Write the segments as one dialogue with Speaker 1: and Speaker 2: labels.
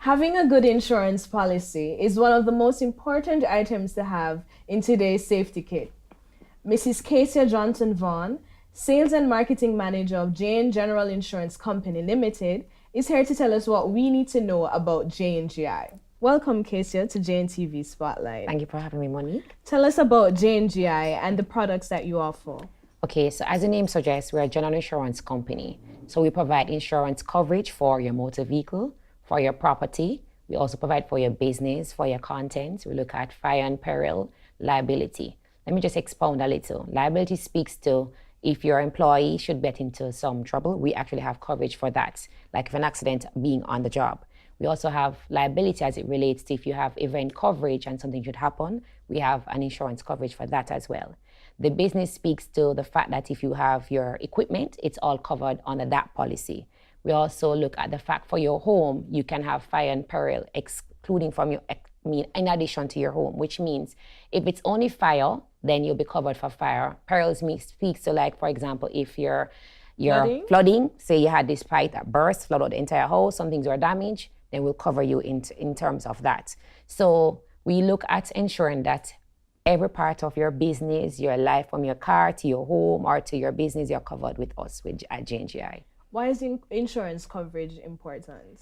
Speaker 1: Having a good insurance policy is one of the most important items to have in today's safety kit. Mrs. Casey Johnson Vaughn, Sales and Marketing Manager of JN General Insurance Company Limited, is here to tell us what we need to know about JNGI. Welcome, Casey, to JNTV Spotlight.
Speaker 2: Thank you for having me, Monique.
Speaker 1: Tell us about JNGI and the products that you offer.
Speaker 2: Okay, so as the name suggests, we're a general insurance company. So we provide insurance coverage for your motor vehicle, for your property. We also provide for your business, for your content. We look at fire and peril, liability. Let me just expound a little. Liability speaks to if your employee should get into some trouble, we actually have coverage for that, like if an accident being on the job. We also have liability as it relates to if you have event coverage and something should happen, we have an insurance coverage for that as well. The business speaks to the fact that if you have your equipment, it's all covered under that policy. We also look at the fact for your home, you can have fire and peril excluding from your, in addition to your home, which means if it's only fire, then you'll be covered for fire. Perils speaks to, like, for example, if you're flooding, say you had this pipe that burst, flooded the entire house, some things were damaged, then we'll cover you in terms of that. So we look at ensuring that every part of your business, your life, from your car to your home or to your business, you're covered with us at JNGI.
Speaker 1: Why is insurance coverage important?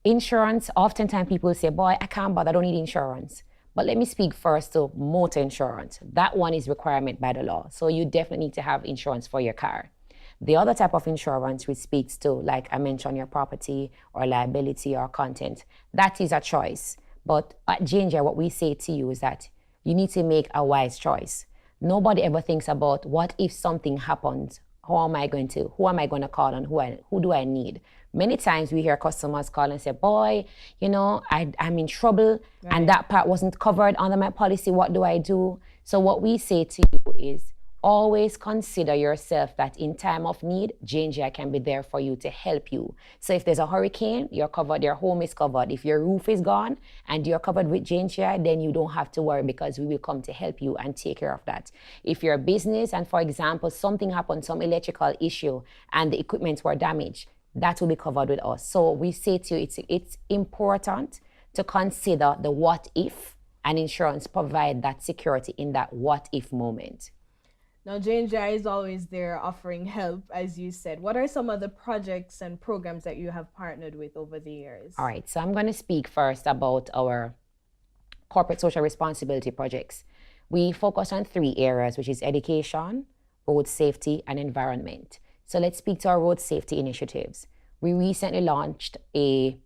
Speaker 2: Insurance, oftentimes people say, boy, I can't bother, I don't need insurance. But let me speak first to motor insurance. That one is requirement by the law. So you definitely need to have insurance for your car. The other type of insurance which speaks to, like I mentioned, your property or liability or content, that is a choice. But at JNGI, what we say to you is that you need to make a wise choice. Nobody ever thinks about what if something happens, who am I going to call and who do I need? Many times we hear customers call and say, boy, I'm in trouble and that part wasn't covered under my policy, what do I do? So what we say to you is always consider yourself that in time of need, JNGI can be there for you to help you. So if there's a hurricane, you're covered, your home is covered. If your roof is gone and you're covered with JNGI, then you don't have to worry because we will come to help you and take care of that. If you're a business and, for example, something happened, some electrical issue and the equipment were damaged, that will be covered with us. So we say to you, it's important to consider the what if, and insurance provide that security in that what if moment.
Speaker 1: Now, JNGI is always there offering help, as you said. What are some of the projects and programs that you have partnered with over the years?
Speaker 2: All right, so I'm going to speak first about our corporate social responsibility projects. We focus on 3 areas, which is education, road safety, and environment. So let's speak to our road safety initiatives. We recently launched a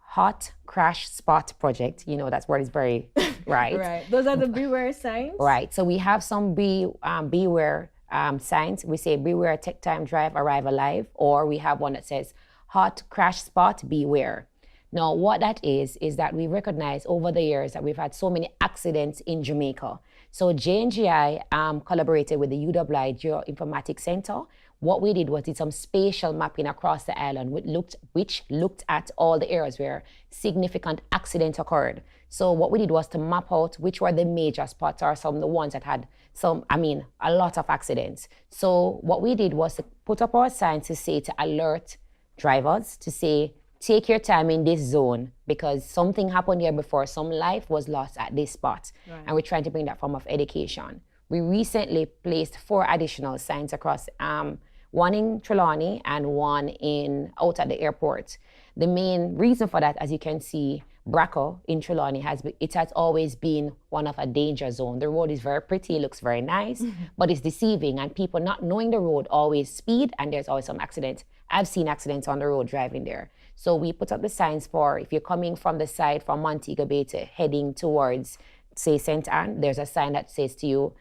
Speaker 2: hot crash spot project. That's where it's very right.
Speaker 1: Right. Those are the beware signs?
Speaker 2: Right. So we have some beware signs. We say beware, take time, drive, arrive alive. Or we have one that says hot crash spot, beware. Now, what that is that we recognize over the years that we've had so many accidents in Jamaica. So JNGI collaborated with the UWI Geoinformatics Center. What we did was did some spatial mapping across the island, which looked at all the areas where significant accidents occurred. So what we did was to map out which were the major spots or some of the ones that had a lot of accidents. So what we did was to put up our signs to say, to alert drivers, to say, take your time in this zone because something happened here before, some life was lost at this spot. Right. And we're trying to bring that form of education. We recently placed 4 additional signs across, one in Trelawney and one out at the airport. The main reason for that, as you can see, Braco in Trelawney has always been one of a danger zone. The road is very pretty, it looks very nice, but it's deceiving and people not knowing the road always speed and there's always some accidents. I've seen accidents on the road driving there. So we put up the signs for if you're coming from the side from Montego Bay to heading towards, say, St. Anne, there's a sign that says to you,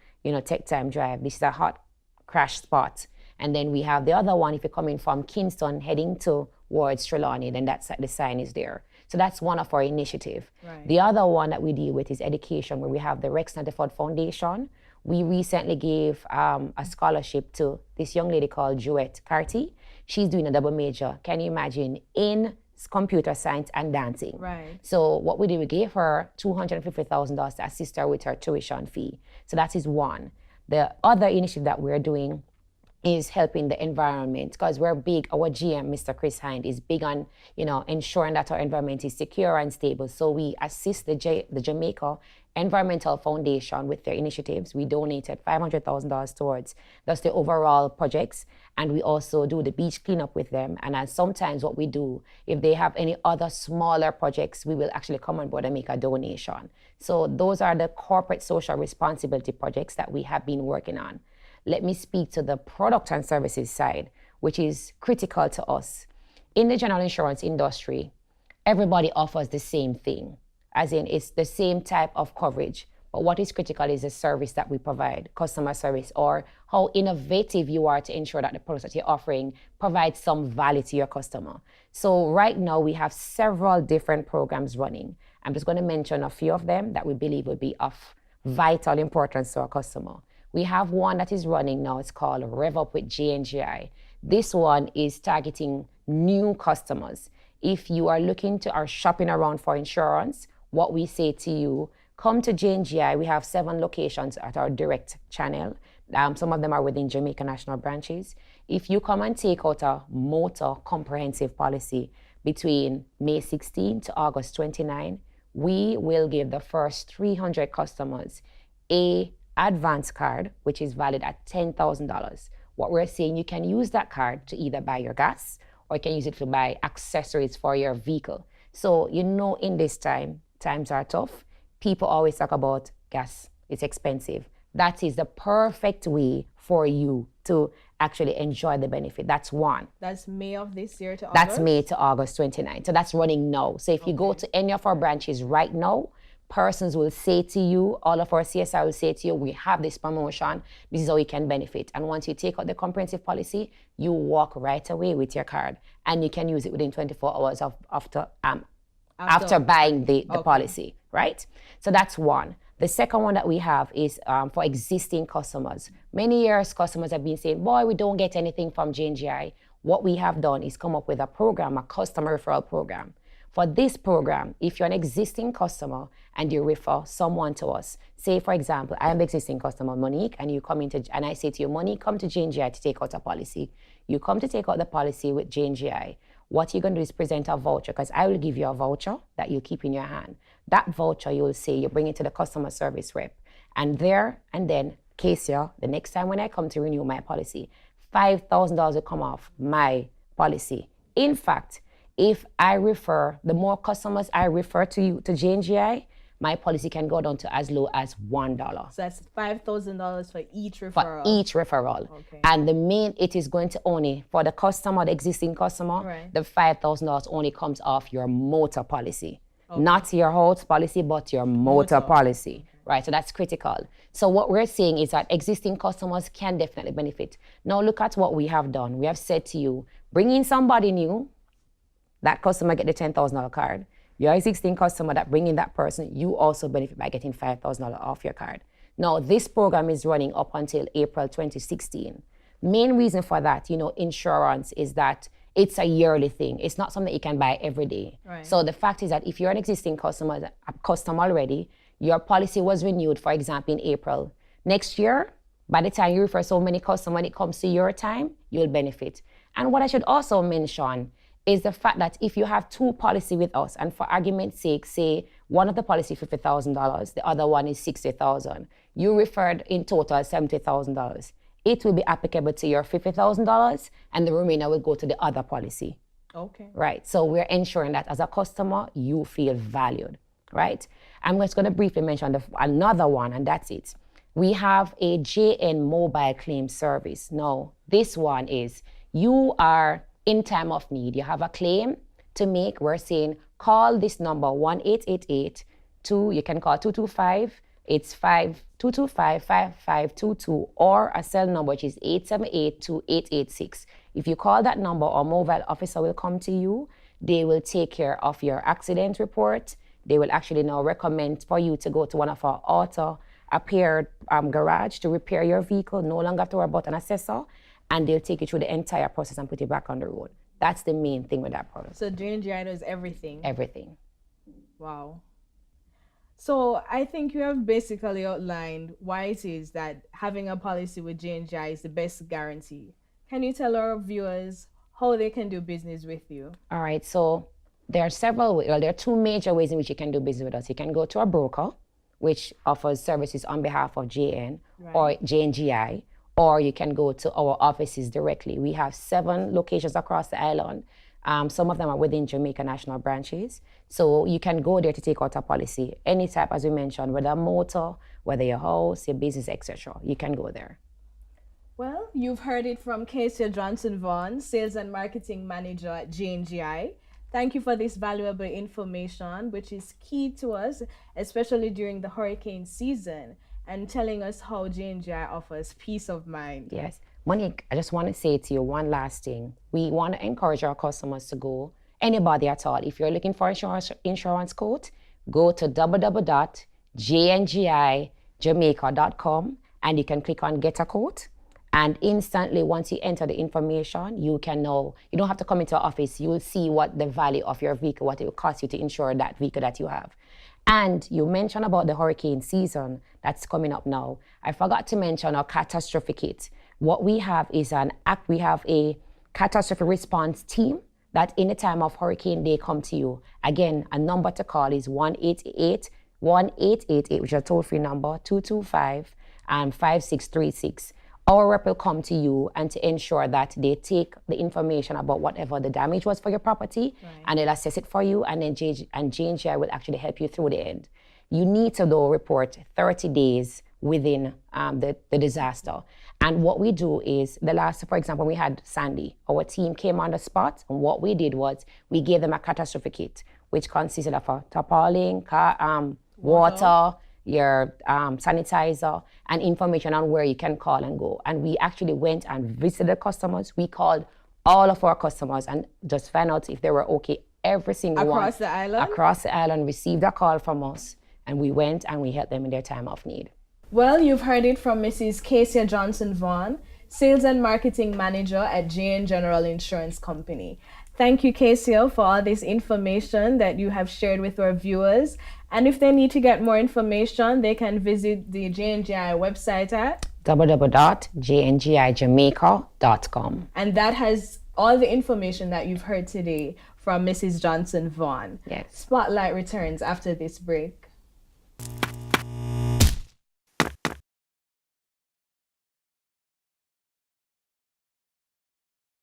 Speaker 2: take time, drive. This is a hot crash spot. And then we have the other one, if you're coming from Kingston heading towards Trelawney, then the sign is there. So that's one of our initiatives. Right. The other one that we deal with is education, where we have the Rex Nataford Foundation. We recently gave a scholarship to this young lady called Juliet Carty. She's doing a double major, can you imagine, in computer science and dancing.
Speaker 1: Right.
Speaker 2: So what we did, we gave her $250,000 to assist her with her tuition fee. So that is one. The other initiative that we're doing is helping the environment, because we're big, our GM, Mr. Chris Hind, is big on, ensuring that our environment is secure and stable. So we assist the Jamaica Environmental Foundation with their initiatives. We donated $500,000 towards just the overall projects, and we also do the beach cleanup with them. And as sometimes what we do, if they have any other smaller projects, we will actually come on board and make a donation. So those are the corporate social responsibility projects that we have been working on. Let me speak to the product and services side, which is critical to us. In the general insurance industry, everybody offers the same thing, as in it's the same type of coverage. But what is critical is the service that we provide, customer service, or how innovative you are to ensure that the products that you're offering provide some value to your customer. So right now we have several different programs running. I'm just going to mention a few of them that we believe will be of vital importance to our customer. We have one that is running now. It's called Rev Up with JNGI. This one is targeting new customers. If you are looking to or shopping around for insurance, what we say to you, come to JNGI. We have 7 locations at our direct channel. Some of them are within Jamaica National branches. If you come and take out a motor comprehensive policy between May 16 to August 29, we will give the first 300 customers a advance card, which is valid at $10,000. What we're saying, you can use that card to either buy your gas or you can use it to buy accessories for your vehicle. So, in this times are tough. People always talk about gas. It's expensive. That is the perfect way for you to actually enjoy the benefit. That's one.
Speaker 1: That's May of this year to August?
Speaker 2: That's May to August 29. So that's running now. So if you go to any of our branches right now, persons will say to you, all of our CSR will say to you, we have this promotion, this is how you can benefit. And once you take out the comprehensive policy, you walk right away with your card and you can use it within 24 hours after buying the policy, right? So that's one. The second one that we have is for existing customers. Many years, customers have been saying, boy, we don't get anything from JNGI. What we have done is come up with a program, a customer referral program. For this program, if you're an existing customer and you refer someone to us, say, for example, I am the existing customer, Monique, and you come and I say to you, Monique, come to JNGI to take out a policy. You come to take out the policy with JNGI. What you're going to do is present a voucher, because I will give you a voucher that you keep in your hand. That voucher, you will say, you bring it to the customer service rep. And then, Casey, the next time when I come to renew my policy, $5,000 will come off my policy. In fact, if the more customers I refer to you, to JNGI, my policy can go down to as low as $1.
Speaker 1: So that's $5,000 for each referral?
Speaker 2: For each referral.
Speaker 1: Okay.
Speaker 2: And it is going to only, for the customer, the existing customer, right, the $5,000 only comes off your motor policy. Okay. Not your house policy, but your motor policy. Okay. Right, so that's critical. So what we're saying is that existing customers can definitely benefit. Now look at what we have done. We have said to you, bring in somebody new, that customer get the $10,000 card. Your existing customer that bring in that person, you also benefit by getting $5,000 off your card. Now, this program is running up until April 2016. Main reason for that, insurance is that it's a yearly thing. It's not something that you can buy every day. Right. So the fact is that if you're an existing customer, a customer already, your policy was renewed, for example, in April. Next year, by the time you refer so many customers, when it comes to your time, you'll benefit. And what I should also mention is the fact that if you have 2 policies with us, and for argument's sake, say one of the policy $50,000, the other one is $60,000, you referred in total $70,000. It will be applicable to your $50,000, and the remainder will go to the other policy.
Speaker 1: Okay. Right.
Speaker 2: So we're ensuring that as a customer, you feel valued. Right. I'm just going to briefly mention another one, and that's it. We have a JN mobile claim service. Now, this one is you are in time of need, you have a claim to make. We're saying call this number 1-888-2. You can call 225. It's 225-5522, or a cell number which is 878-2886. If you call that number, our mobile officer will come to you. They will take care of your accident report. They will actually now recommend for you to go to one of our auto-approved garage to repair your vehicle. No longer have to worry about an assessor. And they'll take you through the entire process and put you back on the road. That's the main thing with that product.
Speaker 1: So JNGI knows everything?
Speaker 2: Everything.
Speaker 1: Wow. So I think you have basically outlined why it is that having a policy with JNGI is the best guarantee. Can you tell our viewers how they can do business with you?
Speaker 2: All right, so there are there are two major ways in which you can do business with us. You can go to a broker, which offers services on behalf of JN or
Speaker 1: Right.
Speaker 2: JNGI, or you can go to our offices directly. We have 7 locations across the island. Some of them are within Jamaica National branches. So you can go there to take out a policy, any type, as we mentioned, whether a motor, whether your house, your business, etc. You can go there.
Speaker 1: Well, you've heard it from Casey Johnson Vaughn, Sales and Marketing Manager at JNGI. Thank you for this valuable information, which is key to us, especially during the hurricane season, and telling us how JNGI offers peace of mind.
Speaker 2: Yes. Monique, I just want to say to you one last thing. We want to encourage our customers to go, anybody at all. If you're looking for insurance quote, go to www.jngijamaica.com and you can click on Get a Quote. And instantly, once you enter the information, you can know, you don't have to come into our office. You'll see what the value of your vehicle, what it will cost you to insure that vehicle that you have. And you mentioned about the hurricane season that's coming up now. I forgot to mention our catastrophe kit. What we have is we have a catastrophe response team that in the time of hurricane, they come to you. Again, a number to call is 1-888-1888, which is a toll-free number, 225-5636. Our rep will come to you and to ensure that they take the information about whatever the damage was for your property, and they'll assess it for you, and then JNGI will actually help you through the end. You need to, though, report 30 days within the disaster. And what we do is, for example, we had Sandy. Our team came on the spot, and what we did was we gave them a catastrophe kit, which consisted of a tarpaulin, water, your sanitizer, and information on where you can call and go. And we actually went and visited customers. We called all of our customers and just found out if they were okay. Every single one.
Speaker 1: Across the island?
Speaker 2: Across the island received a call from us, and we went and we helped them in their time of need.
Speaker 1: Well, you've heard it from Mrs. Casey Johnson Vaughn, Sales and Marketing Manager at JN General Insurance Company. Thank you, Casey, for all this information that you have shared with our viewers. And if they need to get more information, they can visit the JNGI website at
Speaker 2: www.jngijamaica.com.
Speaker 1: And that has all the information that you've heard today from Mrs. Johnson Vaughn.
Speaker 2: Yes.
Speaker 1: Spotlight returns after this break.